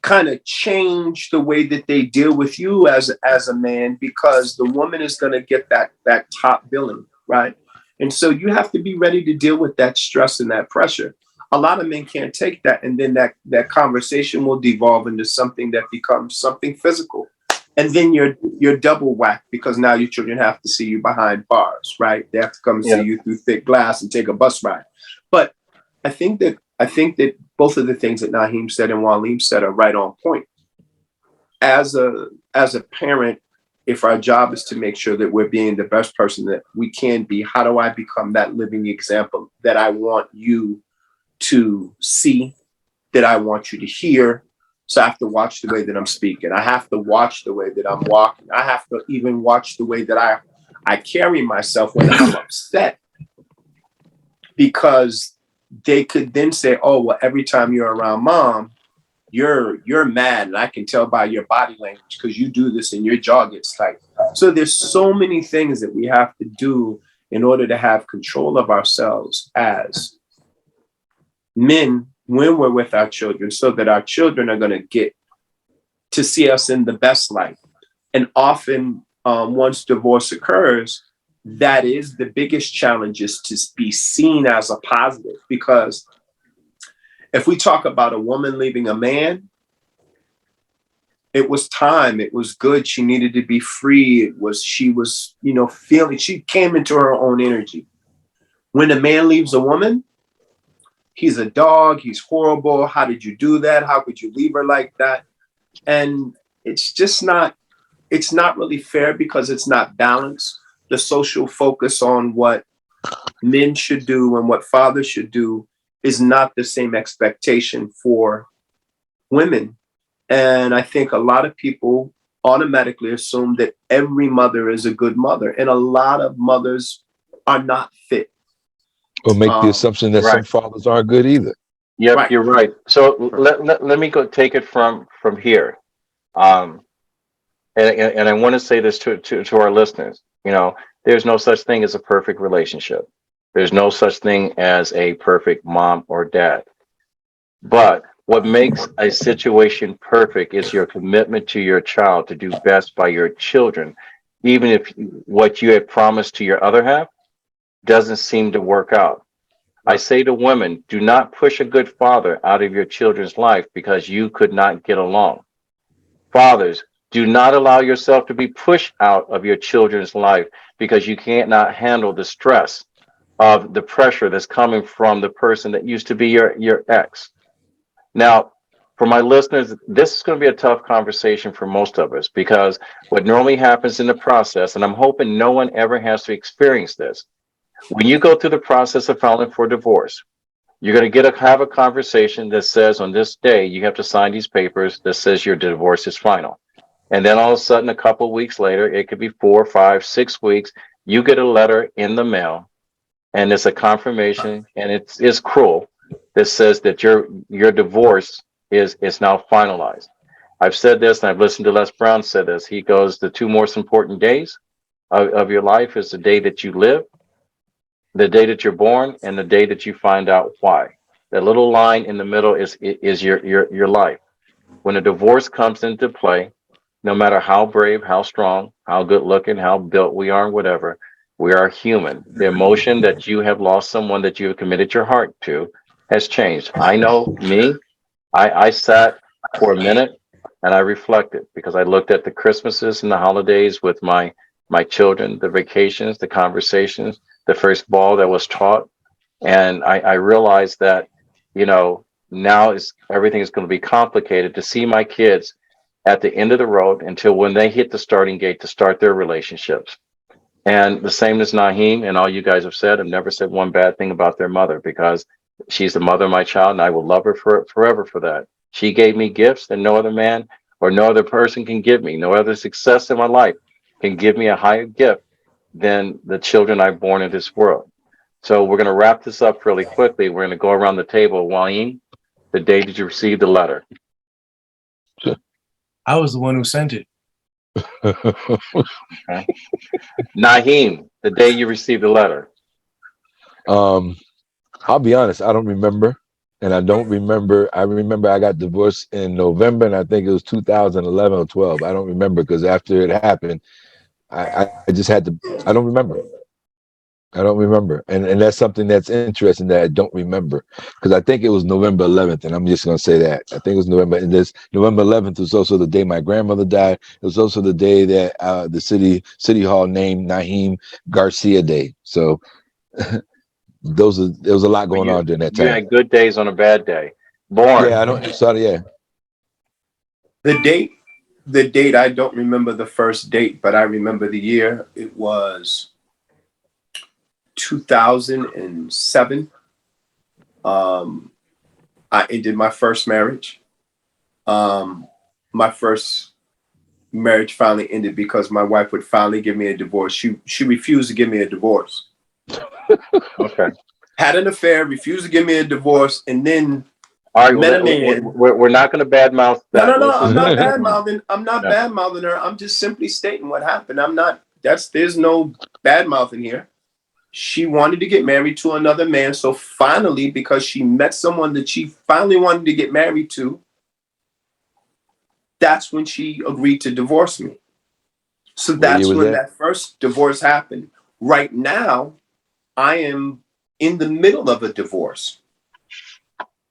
kind of change the way that they deal with you as a man, because the woman is going to get that top billing, right? And so you have to be ready to deal with that stress and that pressure. A lot of men can't take that, and then that conversation will devolve into something that becomes something physical, and then you're double whacked, because now your children have to see you behind bars, right? They have to come see you through thick glass and take a bus ride. But I think that both of the things that Naheem said and Waleem said are right on point. As a parent, if our job is to make sure that we're being the best person that we can be, how do I become that living example that I want you to see, that I want you to hear? So I have to watch the way that I'm speaking. I have to watch the way that I'm walking. I have to even watch the way that I carry myself when I'm upset, because they could then say, oh, well, every time you're around mom, you're mad, and I can tell by your body language, because you do this and your jaw gets tight. So there's so many things that we have to do in order to have control of ourselves as men when we're with our children, so that our children are going to get to see us in the best light. And often once divorce occurs, that is the biggest challenge, is to be seen as a positive. Because if we talk about a woman leaving a man, it was time, it was good. She needed to be free. She was feeling, she came into her own energy. When a man leaves a woman, he's a dog, he's horrible. How did you do that? How could you leave her like that? And it's not really fair, because it's not balanced. The social focus on what men should do and what fathers should do is not the same expectation for women. And I think a lot of people automatically assume that every mother is a good mother, and a lot of mothers are not fit. Or make the assumption that some fathers aren't good either. Yep, you're right. So let me go take it from here. Um, and I want to say this to our listeners. You know, there's no such thing as a perfect relationship. There's no such thing as a perfect mom or dad. But what makes a situation perfect is your commitment to your child to do best by your children, even if what you had promised to your other half doesn't seem to work out. I say to women, do not push a good father out of your children's life because you could not get along. Fathers, do not allow yourself to be pushed out of your children's life because you can't not handle the stress of the pressure that's coming from the person that used to be your ex. Now, for my listeners, this is going to be a tough conversation for most of us because what normally happens in the process, and I'm hoping no one ever has to experience this, when you go through the process of filing for divorce, you're going to have a conversation that says on this day you have to sign these papers that says your divorce is final. And then all of a sudden, a couple of weeks later, it could be 4, 5, 6 weeks, you get a letter in the mail, and it's a confirmation, and it's cruel, that says that your divorce is now finalized. I've said this, and I've listened to Les Brown say this. He goes, the two most important days of your life is the day that you live, the day that you're born, and the day that you find out why. That little line in the middle is your life. When a divorce comes into play, no matter how brave, how strong, how good looking, how built we are, whatever, we are human. The emotion that you have lost someone that you have committed your heart to has changed. I know me, I sat for a minute and I reflected because I looked at the Christmases and the holidays with my children, the vacations, the conversations, the first ball that was taught. And I realized that, you know, now is everything is going to be complicated to see my kids at the end of the road until when they hit the starting gate to start their relationships. And the same as Naheem and all you guys have said, I've never said one bad thing about their mother because she's the mother of my child and I will love her forever for that. She gave me gifts that no other man or no other person can give me. No other success in my life can give me a higher gift than the children I've born in this world. So we're going to wrap this up really quickly. We're going to go around the table. Waim, the day did you receive the letter? I was the one who sent it. Okay. Naheem, the day you received the letter. I'll be honest, I don't remember. And I don't remember. I remember I got divorced in November, and I think it was 2011 or 12. I don't remember because after it happened, I just had to, I don't remember. I don't remember. And that's something that's interesting that I don't remember because I think it was November 11th. And I'm just going to say that. I think it was November. And this November 11th was also the day my grandmother died. It was also the day that the city hall named Naheem Garcia Day. So there was a lot going on during that time. You had good days on a bad day. Born. Yeah, I don't. Sorry, yeah. The date, I don't remember the first date, but I remember the year. It was 2007. I ended my first marriage. My first marriage finally ended because my wife would finally give me a divorce. She refused to give me a divorce. Okay. Had an affair, refused to give me a divorce, and then all right, met a man. We're not going to badmouth that. No. I'm not bad mouthing. I'm not bad mouthing her. I'm just simply stating what happened. There's no bad mouthing here. She wanted to get married to another man. So finally, because she met someone that she finally wanted to get married to, that's when she agreed to divorce me. So that's when that first divorce happened. Right now, I am in the middle of a divorce.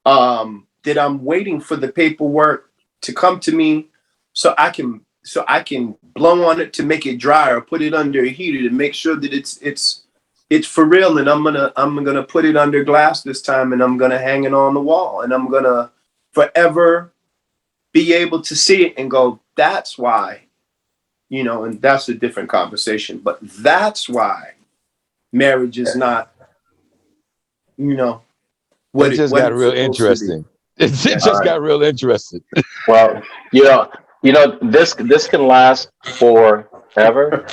That I'm waiting for the paperwork to come to me so I can blow on it to make it dry or put it under a heater to make sure that it's for real. And I'm gonna put it under glass this time, and I'm gonna hang it on the wall, and I'm gonna forever be able to see it and go, that's why, and that's a different conversation. But that's why marriage is not, what it just got real interesting. It just got real interesting. Well, this can last forever.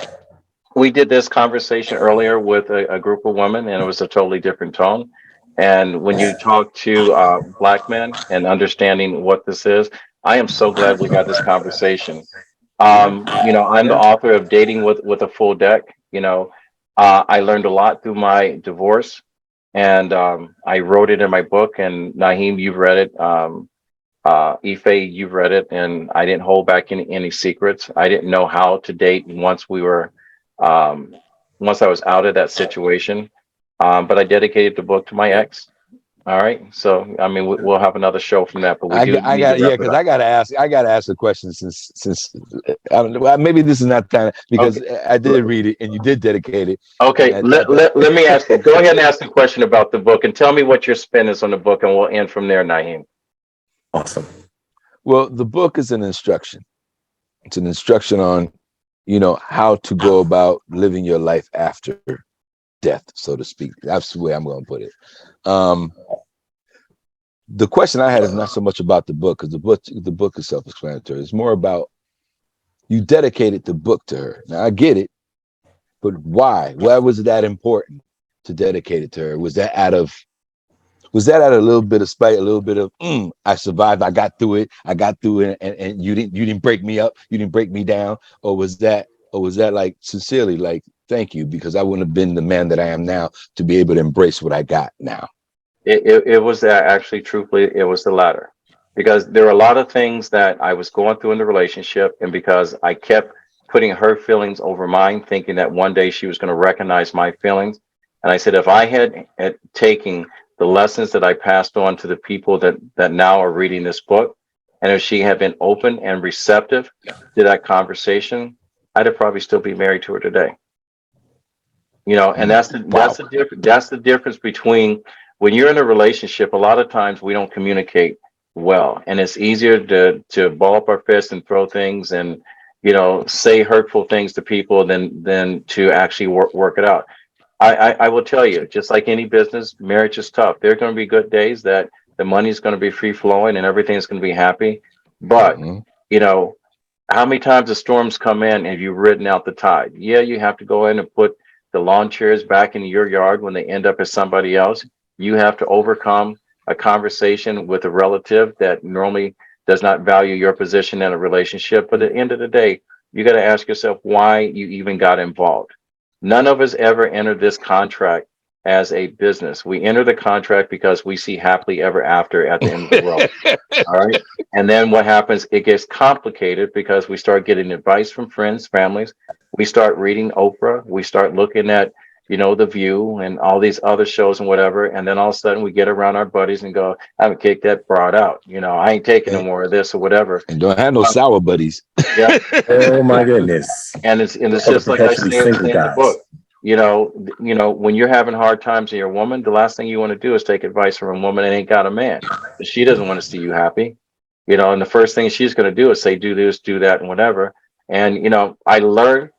We did this conversation earlier with a group of women, and it was a totally different tone. And when you talk to Black men and understanding what this is, I am so glad we had this conversation. I'm the author of Dating with a Full Deck. I learned a lot through my divorce, and I wrote it in my book. And Naheem, you've read it. Ife, you've read it, and I didn't hold back any secrets. I didn't know how to date um, once I was out of that situation. But I dedicated the book to my ex. All right. So, I mean, we'll have another show from that, but we do I need to got, wrap yeah, it because up. I gotta ask a question since well, maybe this is not time because Okay. I did read it and you did dedicate it, and Okay. Let me ask you. Go ahead and ask the question about the book and tell me what your spin is on the book, and we'll end from there, Naheem. Awesome. well, the book is an instruction. It's an instruction on, how to go about living your life after death, so to speak. That's the way I'm going to put it. The question I had is not so much about the book, because the book is self-explanatory. It's more about you dedicated the book to her. Now I get it, but why? Why was that important to dedicate it to her? Was that out of a little bit of spite, a little bit of I survived, I got through it, and you didn't break me up, you didn't break me down, or was that like sincerely like thank you, because I wouldn't have been the man that I am now to be able to embrace what I got now. It was that actually, truthfully, it was the latter. Because there were a lot of things that I was going through in the relationship, and because I kept putting her feelings over mine, thinking that one day she was going to recognize my feelings. And I said, if I had taken the lessons that I passed on to the people that now are reading this book, and if she had been open and receptive to that conversation, I'd have probably still be married to her today. And Wow. that's the difference between when you're in a relationship. A lot of times we don't communicate well, and it's easier to ball up our fists and throw things and say hurtful things to people than to actually work it out. I will tell you, just like any business, marriage is tough. There are going to be good days that the money's going to be free flowing and everything's going to be happy, but Mhm. you know how many times the storms come in and you've ridden out the tide? Yeah, you have to go in and put the lawn chairs back in your yard when they end up as somebody else. You have to overcome a conversation with a relative that normally does not value your position in a relationship. But at the end of the day, you got to ask yourself why you even got involved. None of us ever entered this contract as a business. We enter the contract because we see happily ever after at the end of the road. All right. And then what happens? It gets complicated because we start getting advice from friends, families. We start reading Oprah. We start looking at, The View and all these other shows and whatever. And then all of a sudden we get around our buddies and go, I would kick that broad out. I ain't taking no and, more of this or whatever. and don't have no sour buddies. Yeah. Oh my goodness. And it's For the just like I perpetually single say in the guys. book. When you're having hard times in your woman, the last thing you want to do is take advice from a woman that ain't got a man. She doesn't want to see you happy. And the first thing she's going to do is say, do this, do that, and whatever. And I learned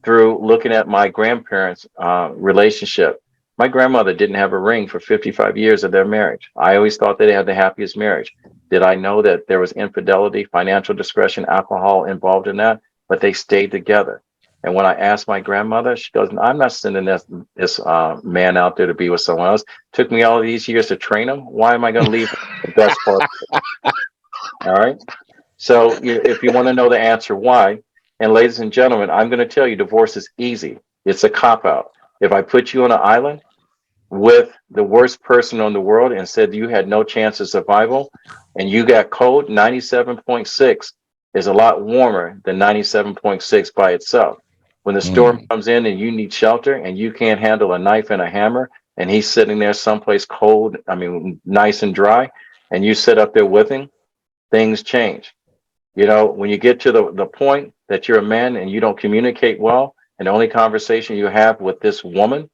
through looking at my grandparents' relationship. My grandmother didn't have a ring for 55 years of their marriage. I always thought they had the happiest marriage. Did I know that there was infidelity, financial discretion, alcohol involved in that? But they stayed together. And when I asked my grandmother, she goes, "I'm not sending this man out there to be with someone else. Took me all these years to train him. Why am I going to leave the best part?" All right. So if you want to know the answer why, and ladies and gentlemen, I'm going to tell you, divorce is easy. It's a cop out. If I put you on an island with the worst person on the world and said you had no chance of survival, and you got cold, 97.6 is a lot warmer than 97.6 by itself. When the storm comes in and you need shelter and you can't handle a knife and a hammer, and he's sitting there someplace cold, I mean, nice and dry, and you sit up there with him, things change. When you get to the point that you're a man and you don't communicate well, and the only conversation you have with this woman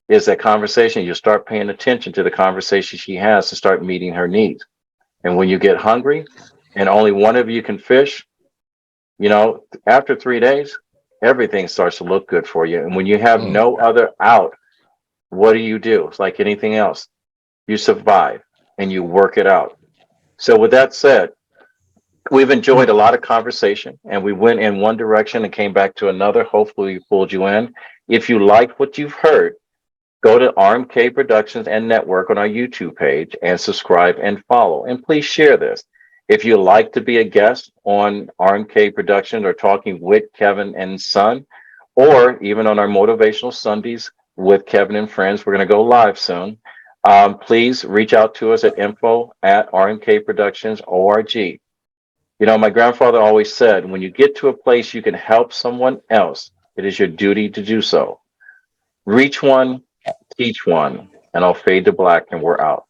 is that conversation, you start paying attention to the conversation she has to start meeting her needs. And when you get hungry and only one of you can fish, after 3 days, everything starts to look good for you. And when you have no other out, what do? It's like anything else. You survive and you work it out. So with that said, we've enjoyed a lot of conversation, and we went in one direction and came back to another. Hopefully we pulled you in. If you liked what you've heard, Go to RMK Productions and Network on our YouTube page and subscribe and follow. And please share this. If you'd like to be a guest on RMK Productions or talking with Kevin and Son, or even on our Motivational Sundays with Kevin and Friends, we're going to go live soon. Please reach out to us at info@rmkproductions.org. You know, my grandfather always said, when you get to a place you can help someone else, it is your duty to do so. Reach one, teach one, and I'll fade to black, and we're out.